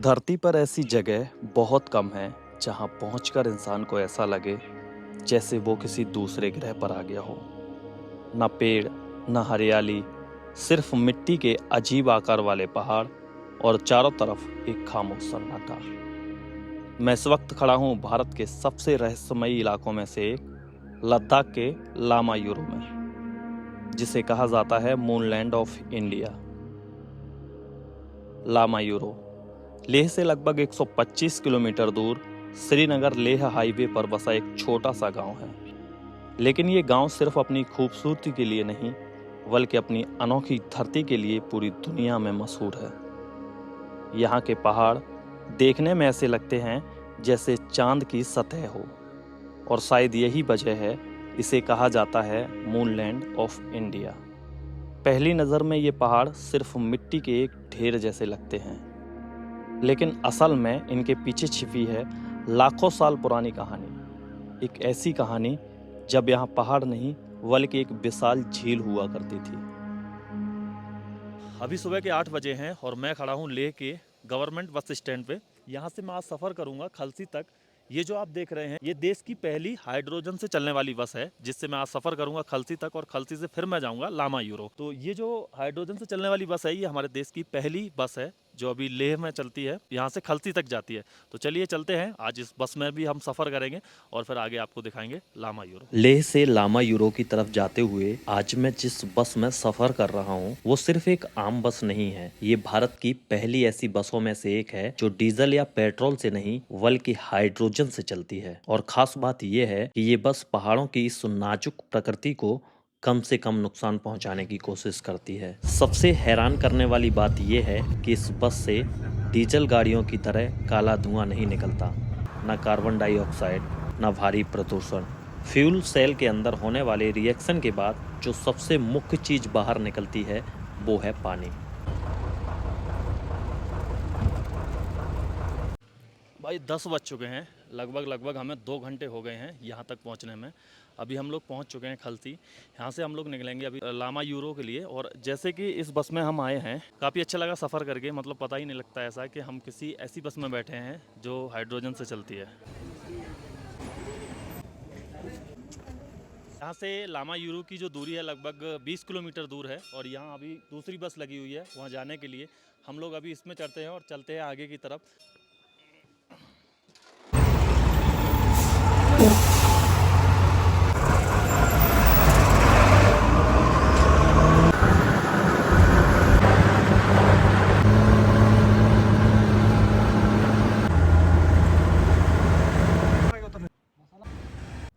धरती पर ऐसी जगह बहुत कम है जहां पहुंचकर इंसान को ऐसा लगे जैसे वो किसी दूसरे ग्रह पर आ गया हो। ना पेड़, ना हरियाली, सिर्फ मिट्टी के अजीब आकार वाले पहाड़ और चारों तरफ एक खामोश सन्नाटा। मैं इस वक्त खड़ा हूं भारत के सबसे रहस्यमयी इलाकों में से एक लद्दाख के लामायुरु में, जिसे कहा जाता है moonland of India. Lamayuru Leh से लगभग 125 किलोमीटर दूर श्रीनगर लेह हाईवे पर बसा एक छोटा सा गांव है। लेकिन ये गांव सिर्फ अपनी खूबसूरती के लिए नहीं, बल्कि अपनी अनोखी धरती के लिए पूरी दुनिया में मशहूर है। यहाँ के पहाड़ देखने में ऐसे लगते हैं जैसे चांद की सतह हो, और शायद यही वजह है इसे कहा जाता है मूनलैंड ऑफ इंडिया। पहली नज़र में ये पहाड़ सिर्फ मिट्टी के एक ढेर जैसे लगते हैं, लेकिन असल में इनके पीछे छिपी है लाखों साल पुरानी कहानी। एक ऐसी कहानी जब यहाँ पहाड़ नहीं बल्कि एक विशाल झील हुआ करती थी। अभी सुबह के 8 बजे हैं और मैं खड़ा हूँ लेह के गवर्नमेंट बस स्टैंड पे। यहाँ से मैं आज सफ़र करूँगा खलसी तक। ये जो आप देख रहे हैं ये देश की पहली हाइड्रोजन से चलने वाली बस है, जिससे मैं आज सफ़र करूँगा खलसी तक, और खलसी से फिर मैं जाऊँगा लामायुरु। तो ये जो हाइड्रोजन से चलने वाली बस है ये हमारे देश की पहली बस है जो अभी लेह में चलती है, यहाँ से खलसी तक जाती है। तो चलिए चलते हैं, आज इस बस में भी हम सफ़र करेंगे और फिर आगे आपको दिखाएंगे लामायुरु। लेह से लामायुरु की तरफ जाते हुए आज मैं जिस बस में सफ़र कर रहा हूँ वो सिर्फ एक आम बस नहीं है। ये भारत की पहली ऐसी बसों में से एक है जो डीजल या पेट्रोल से नहीं बल्कि हाइड्रोजन से चलती है। और खास बात यह है कि ये बस पहाड़ों की इस नाजुक प्रकृति को कम से कम नुकसान पहुंचाने की कोशिश करती है। सबसे हैरान करने वाली बात यह है कि इस बस से डीजल गाड़ियों की तरह काला धुआं नहीं निकलता, न कार्बन डाइऑक्साइड, न भारी प्रदूषण। फ्यूल सेल के अंदर होने वाले रिएक्शन के बाद जो सबसे मुख्य चीज बाहर निकलती है वो है पानी। भाई 10 बज चुके हैं, लगभग हमें 2 घंटे हो गए हैं यहाँ तक पहुँचने में। अभी हम लोग पहुँच चुके हैं खलसी। यहाँ से हम लोग निकलेंगे अभी लामायुरु के लिए। और जैसे कि इस बस में हम आए हैं, काफ़ी अच्छा लगा सफ़र करके। मतलब पता ही नहीं लगता ऐसा कि हम किसी ऐसी बस में बैठे हैं जो हाइड्रोजन से चलती है। यहाँ से लामायुरु की जो दूरी है लगभग 20 किलोमीटर दूर है, और यहाँ अभी दूसरी बस लगी हुई है वहाँ जाने के लिए। हम लोग अभी इसमें चढ़ते हैं और चलते हैं आगे की तरफ।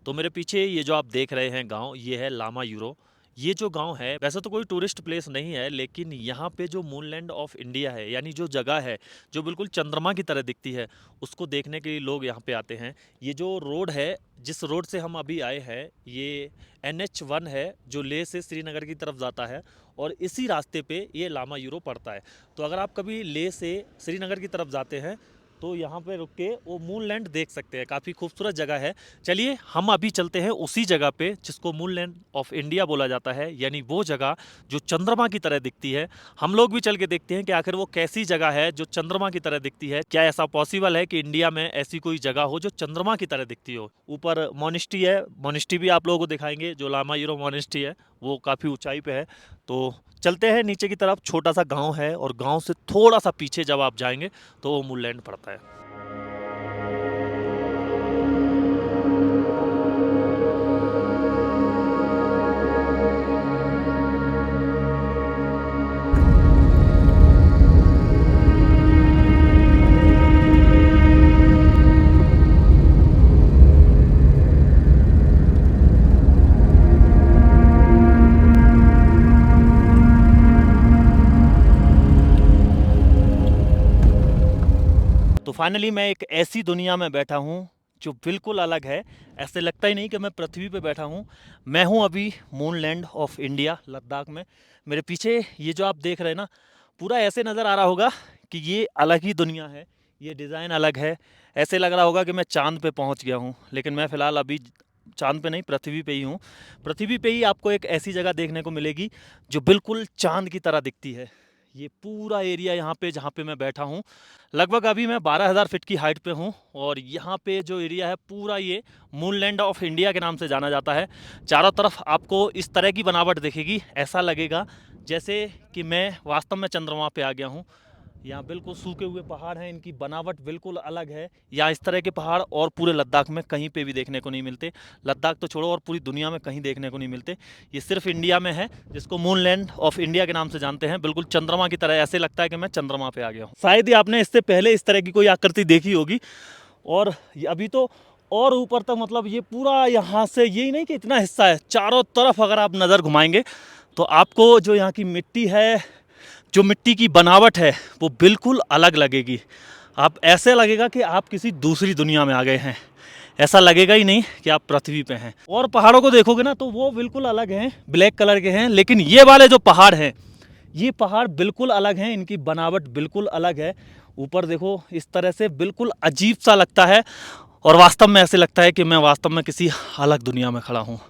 तो मेरे पीछे ये जो आप देख रहे हैं गांव, ये है लामायुरु। ये जो गांव है वैसे तो कोई टूरिस्ट प्लेस नहीं है, लेकिन यहाँ पे जो मूनलैंड ऑफ इंडिया है, यानी जो जगह है जो बिल्कुल चंद्रमा की तरह दिखती है, उसको देखने के लिए लोग यहाँ पे आते हैं। ये जो रोड है, जिस रोड से हम अभी आए हैं, ये NH1 है जो लेह से श्रीनगर की तरफ जाता है, और इसी रास्ते पे ये लामायुरु पड़ता है। तो अगर आप कभी लेह से श्रीनगर की तरफ जाते हैं तो यहाँ पे रुक के वो मूनलैंड देख सकते हैं। काफ़ी खूबसूरत जगह है। चलिए हम अभी चलते हैं उसी जगह पे जिसको मूनलैंड ऑफ इंडिया बोला जाता है, यानी वो जगह जो चंद्रमा की तरह दिखती है। हम लोग भी चल के देखते हैं कि आखिर वो कैसी जगह है जो चंद्रमा की तरह दिखती है। क्या ऐसा पॉसिबल है कि इंडिया में ऐसी कोई जगह हो जो चंद्रमा की तरह दिखती हो। ऊपर मोनेस्ट्री है, मोनेस्ट्री भी आप लोगों को दिखाएंगे। जो लामायुरु मोनेस्ट्री है वो काफ़ी ऊंचाई पे है। तो चलते हैं नीचे की तरफ। छोटा सा गांव है, और गांव से थोड़ा सा पीछे जब आप जाएंगे तो वो मूनलैंड पड़ता है। तो फाइनली मैं एक ऐसी दुनिया में बैठा हूँ जो बिल्कुल अलग है। ऐसे लगता ही नहीं कि मैं पृथ्वी पे बैठा हूँ। मैं हूँ अभी मूनलैंड ऑफ इंडिया लद्दाख में। मेरे पीछे ये जो आप देख रहे हैं ना, पूरा ऐसे नज़र आ रहा होगा कि ये अलग ही दुनिया है, ये डिज़ाइन अलग है। ऐसे लग रहा होगा कि मैं चाँद पे पहुँच गया हूँ, लेकिन मैं फ़िलहाल अभी चाँद पे नहीं, पृथ्वी पे ही हूँ। पृथ्वी पे ही आपको एक ऐसी जगह देखने को मिलेगी जो बिल्कुल चाँद की तरह दिखती है। ये पूरा एरिया यहाँ पे जहाँ पे मैं बैठा हूँ, लगभग अभी मैं 12,000 फीट की हाइट पे हूँ। और यहाँ पे जो एरिया है पूरा ये मूनलैंड ऑफ इंडिया के नाम से जाना जाता है। चारों तरफ आपको इस तरह की बनावट दिखेगी, ऐसा लगेगा जैसे कि मैं वास्तव में चंद्रमा पे आ गया हूँ। यहाँ बिल्कुल सूखे हुए पहाड़ हैं, इनकी बनावट बिल्कुल अलग है। यहाँ इस तरह के पहाड़ और पूरे लद्दाख में कहीं पे भी देखने को नहीं मिलते। लद्दाख तो छोड़ो, और पूरी दुनिया में कहीं देखने को नहीं मिलते। ये सिर्फ इंडिया में है, जिसको मूनलैंड ऑफ इंडिया के नाम से जानते हैं। बिल्कुल चंद्रमा की तरह, ऐसे लगता है कि मैं चंद्रमा पे आ गया हूँ। शायद ही आपने इससे पहले इस तरह की कोई आकृति देखी होगी। और अभी तो और ऊपर तक, मतलब ये पूरा यहाँ से, यही नहीं कि इतना हिस्सा है, चारों तरफ अगर आप नज़र घुमाएंगे तो आपको जो यहाँ की मिट्टी है, जो मिट्टी की बनावट है, वो बिल्कुल अलग लगेगी। आप ऐसे लगेगा कि आप किसी दूसरी दुनिया में आ गए हैं। ऐसा लगेगा ही नहीं कि आप पृथ्वी पे हैं। और पहाड़ों को देखोगे ना तो वो बिल्कुल अलग हैं, ब्लैक कलर के हैं। लेकिन ये वाले जो पहाड़ हैं, ये पहाड़ बिल्कुल अलग हैं, इनकी बनावट बिल्कुल अलग है। ऊपर देखो, इस तरह से बिल्कुल अजीब सा लगता है। और वास्तव में ऐसे लगता है कि मैं वास्तव में किसी अलग दुनिया में खड़ा हूँ।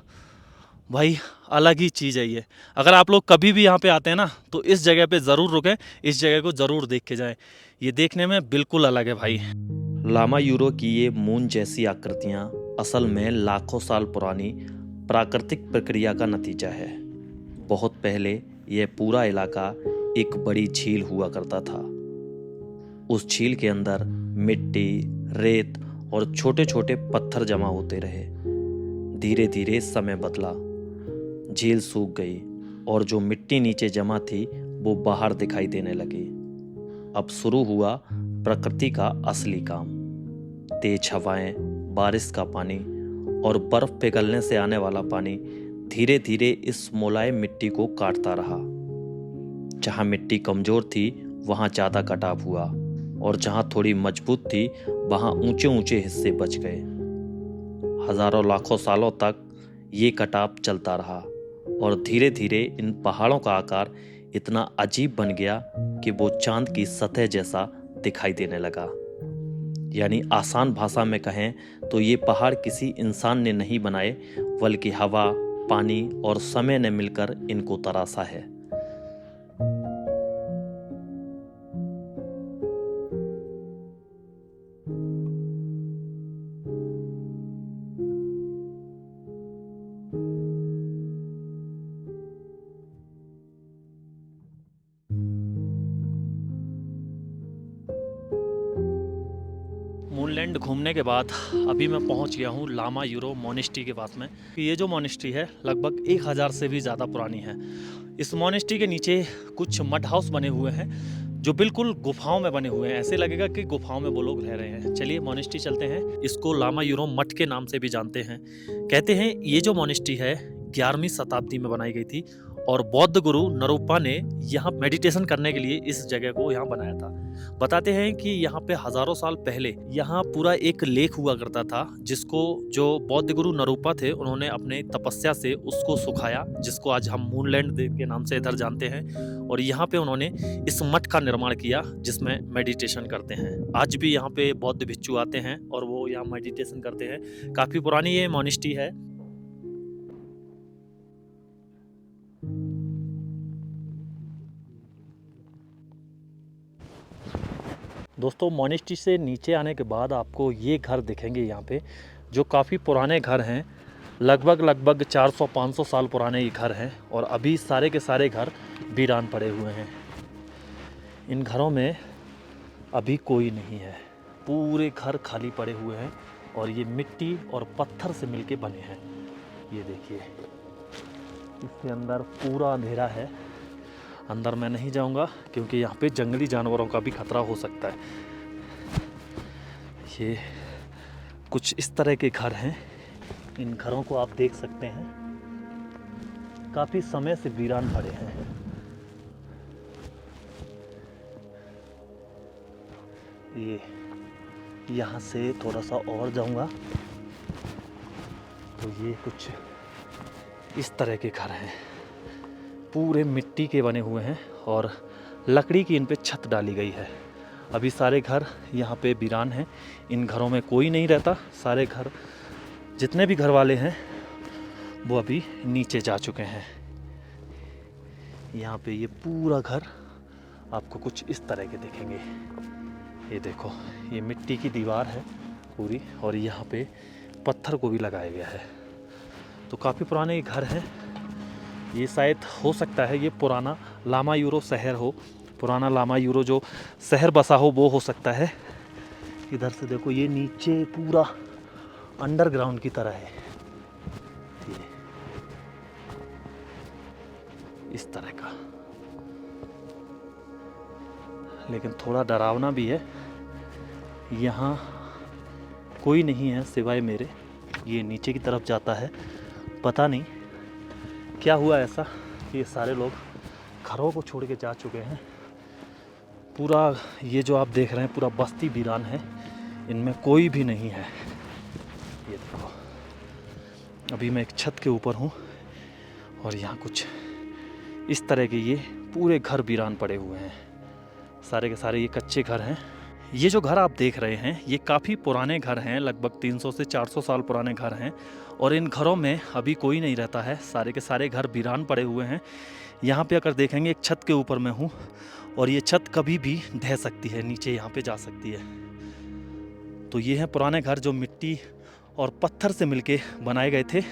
भाई अलग ही चीज़ है ये। अगर आप लोग कभी भी यहाँ पे आते हैं ना, तो इस जगह पे ज़रूर रुकें, इस जगह को ज़रूर देख के जाएं। ये देखने में बिल्कुल अलग है भाई। लामा यूरो की ये मून जैसी आकृतियाँ असल में लाखों साल पुरानी प्राकृतिक प्रक्रिया का नतीजा है। बहुत पहले यह पूरा इलाका एक बड़ी झील हुआ करता था। उस झील के अंदर मिट्टी, रेत और छोटे छोटे पत्थर जमा होते रहे। धीरे धीरे समय बदला, झील सूख गई और जो मिट्टी नीचे जमा थी वो बाहर दिखाई देने लगी। अब शुरू हुआ प्रकृति का असली काम। तेज हवाएं, बारिश का पानी और बर्फ पिघलने से आने वाला पानी धीरे धीरे इस मुलायम मिट्टी को काटता रहा। जहां मिट्टी कमजोर थी वहां ज्यादा कटाव हुआ, और जहां थोड़ी मजबूत थी वहां ऊंचे ऊंचे हिस्से बच गए। हजारों लाखों सालों तक ये कटाव चलता रहा, और धीरे धीरे इन पहाड़ों का आकार इतना अजीब बन गया कि वो चांद की सतह जैसा दिखाई देने लगा। यानी आसान भाषा में कहें तो ये पहाड़ किसी इंसान ने नहीं बनाए, बल्कि हवा, पानी और समय ने मिलकर इनको तराशा है। मूनलैंड घूमने के बाद अभी मैं पहुंच गया हूं लामा यूरो मोनेस्ट्री के पास में। ये जो मोनेस्ट्री है लगभग 1000 से भी ज़्यादा पुरानी है। इस मोनेस्ट्री के नीचे कुछ मड हाउस बने हुए हैं जो बिल्कुल गुफाओं में बने हुए हैं। ऐसे लगेगा कि गुफाओं में वो लोग रह रहे हैं। चलिए मोनेस्ट्री चलते हैं। इसको लामा यूरो मठ के नाम से भी जानते हैं। कहते हैं ये जो मोनेस्ट्री है 11वीं शताब्दी में बनाई गई थी, और बौद्ध गुरु नरूपा ने यहाँ मेडिटेशन करने के लिए इस जगह को यहाँ बनाया था। बताते हैं कि यहाँ पे हजारों साल पहले यहाँ पूरा एक लेक हुआ करता था, जिसको जो बौद्ध गुरु नरूपा थे उन्होंने अपने तपस्या से उसको सुखाया, जिसको आज हम मूनलैंड के नाम से इधर जानते हैं। और यहाँ पे उन्होंने इस मठ का निर्माण किया जिसमें मेडिटेशन करते हैं। आज भी यहाँ पे बौद्ध भिक्षु आते हैं और वो यहाँ मेडिटेशन करते हैं। काफ़ी पुरानी ये मोनेस्ट्री है। दोस्तों मोनेस्ट्री से नीचे आने के बाद आपको ये घर दिखेंगे यहाँ पे, जो काफ़ी पुराने घर हैं। लगभग 400-500 साल पुराने ये घर हैं, और अभी सारे के सारे घर वीरान पड़े हुए हैं। इन घरों में अभी कोई नहीं है, पूरे घर खाली पड़े हुए हैं, और ये मिट्टी और पत्थर से मिलके बने हैं। ये देखिए, इसके अंदर पूरा अंधेरा है। अंदर मैं नहीं जाऊंगा क्योंकि यहाँ पे जंगली जानवरों का भी खतरा हो सकता है। ये कुछ इस तरह के घर हैं। इन घरों को आप देख सकते हैं, काफ़ी समय से वीरान पड़े हैं। ये यहाँ से थोड़ा सा और जाऊंगा तो ये कुछ इस तरह के घर हैं, पूरे मिट्टी के बने हुए हैं, और लकड़ी की इन पे छत डाली गई है। अभी सारे घर यहाँ पे वीरान हैं। इन घरों में कोई नहीं रहता। सारे घर, जितने भी घर वाले हैं वो अभी नीचे जा चुके हैं। यहाँ पे ये पूरा घर आपको कुछ इस तरह के दिखेंगे। ये देखो, ये मिट्टी की दीवार है पूरी, और यहाँ पे पत्थर को भी लगाया गया है। तो काफ़ी पुराने ये घर हैं। ये शायद हो सकता है ये पुराना लामा यूरो शहर हो, पुराना लामा यूरो जो शहर बसा हो वो हो सकता है। इधर से देखो, ये नीचे पूरा अंडरग्राउंड की तरह है, ये इस तरह का। लेकिन थोड़ा डरावना भी है। यहाँ कोई नहीं है सिवाय मेरे। ये नीचे की तरफ जाता है। पता नहीं क्या हुआ ऐसा कि ये सारे लोग घरों को छोड़ के जा चुके हैं। पूरा ये जो आप देख रहे हैं पूरा बस्ती वीरान है, इनमें कोई भी नहीं है। ये देखो, अभी मैं एक छत के ऊपर हूँ और यहाँ कुछ इस तरह के ये पूरे घर वीरान पड़े हुए हैं। सारे के सारे ये कच्चे घर हैं। ये जो घर आप देख रहे हैं ये काफ़ी पुराने घर हैं, लगभग 300 से 400 साल पुराने घर हैं, और इन घरों में अभी कोई नहीं रहता है। सारे के सारे घर वीरान पड़े हुए हैं। यहाँ पे अगर देखेंगे, एक छत के ऊपर मैं हूँ और ये छत कभी भी ढह सकती है, नीचे यहाँ पे जा सकती है। तो ये हैं पुराने घर जो मिट्टी और पत्थर से मिलके बनाए गए थे,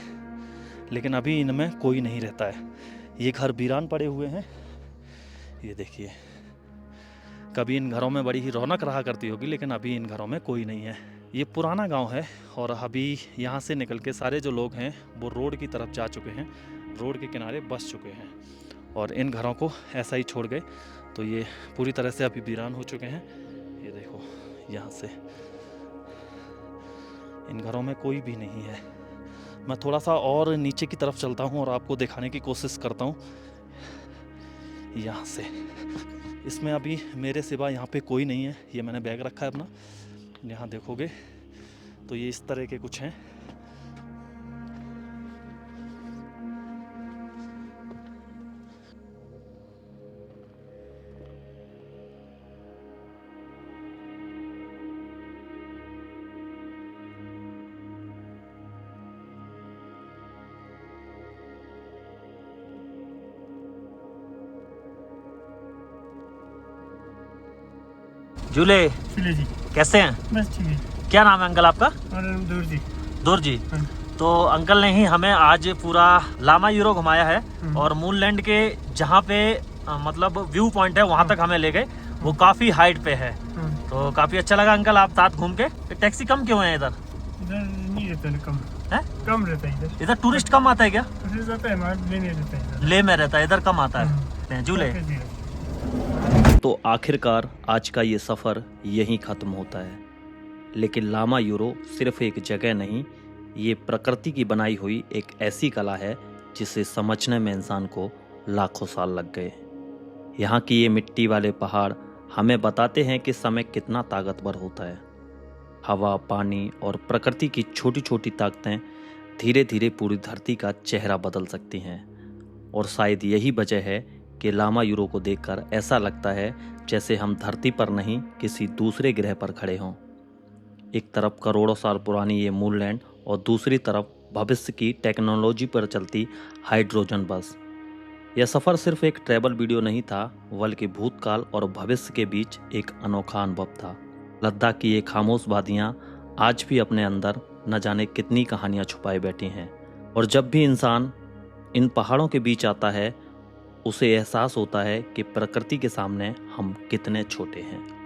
लेकिन अभी इनमें कोई नहीं रहता है। ये घर वीरान पड़े हुए हैं। ये देखिए, कभी इन घरों में बड़ी ही रौनक रहा करती होगी, लेकिन अभी इन घरों में कोई नहीं है। ये पुराना गांव है और अभी यहाँ से निकल के सारे जो लोग हैं वो रोड की तरफ जा चुके हैं, रोड के किनारे बस चुके हैं और इन घरों को ऐसा ही छोड़ गए। तो ये पूरी तरह से अभी वीरान हो चुके हैं। ये देखो, यहाँ से इन घरों में कोई भी नहीं है। मैं थोड़ा सा और नीचे की तरफ चलता हूँ और आपको दिखाने की कोशिश करता हूँ। यहाँ से इसमें अभी मेरे सिवा यहाँ पे कोई नहीं है। ये मैंने बैग रखा है अपना, यहाँ देखोगे तो ये इस तरह के कुछ हैं। झूले जी, कैसे हैं? बस ठीक है। क्या नाम है अंकल आपका? और दूर जी। दूर जी। हाँ। तो अंकल ने ही हमें आज पूरा लामा यूरो घुमाया है और मूनलैंड के जहाँ पे मतलब व्यू पॉइंट है वहाँ तक हमें ले गए। वो काफी हाइट पे है, तो काफी अच्छा लगा अंकल आप साथ घूम के। टैक्सी कम क्यों है इधर? इधर नहीं रहता है, कम है? कम रहता है इधर। इधर टूरिस्ट कम आता है क्या? टूरिस्ट आता है, हमारे ले नहीं रहता है इधर। ले में रहता है, इधर कम आता है। झूले। तो आखिरकार आज का ये सफ़र यहीं ख़त्म होता है। लेकिन लामा यूरो सिर्फ एक जगह नहीं, ये प्रकृति की बनाई हुई एक ऐसी कला है जिसे समझने में इंसान को लाखों साल लग गए। यहाँ की ये मिट्टी वाले पहाड़ हमें बताते हैं कि समय कितना ताकतवर होता है। हवा, पानी और प्रकृति की छोटी छोटी ताकतें धीरे धीरे पूरी धरती का चेहरा बदल सकती हैं। और शायद यही वजह है कि लामा यूरो को देखकर ऐसा लगता है जैसे हम धरती पर नहीं किसी दूसरे ग्रह पर खड़े हों। एक तरफ करोड़ों साल पुरानी ये मूनलैंड और दूसरी तरफ भविष्य की टेक्नोलॉजी पर चलती हाइड्रोजन बस। यह सफ़र सिर्फ एक ट्रैवल वीडियो नहीं था, बल्कि भूतकाल और भविष्य के बीच एक अनोखा अनुभव था। लद्दाख की ये खामोश वादियाँ आज भी अपने अंदर न जाने कितनी कहानियाँ छुपाए बैठी हैं। और जब भी इंसान इन पहाड़ों के बीच आता है उसे एहसास होता है कि प्रकृति के सामने हम कितने छोटे हैं।